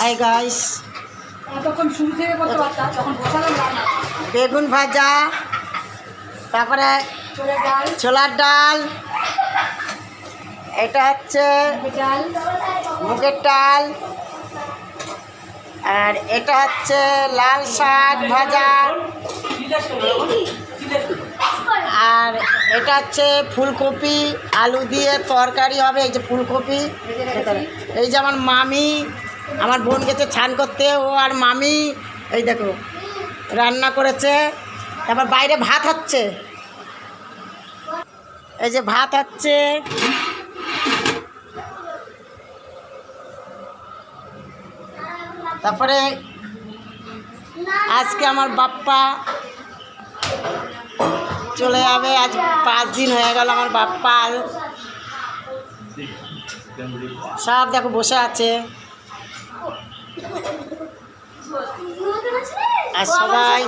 Hi guys, বেগুন ভাজা, তারপরে ছোলার ডাল, এটা হচ্ছে মুগের ডাল, আর এটা হচ্ছে লাল শাক ভাজা, আর এটা হচ্ছে ফুলকপি আলু দিয়ে তরকারি হবে। এই যে ফুলকপি, এই যে আমার মামি, আমার বোন গেছে ছান করতে, ও আর মামি এই দেখো রান্না করেছে। তারপর বাইরে ভাত হচ্ছে, এই যে ভাত হচ্ছে। তারপরে আজকে আমার বাপ্পা চলে যাবে, আজ 5 দিন হয়ে গেল আমার বাপ্পা। সব দেখো বসে আছে, আর সবাই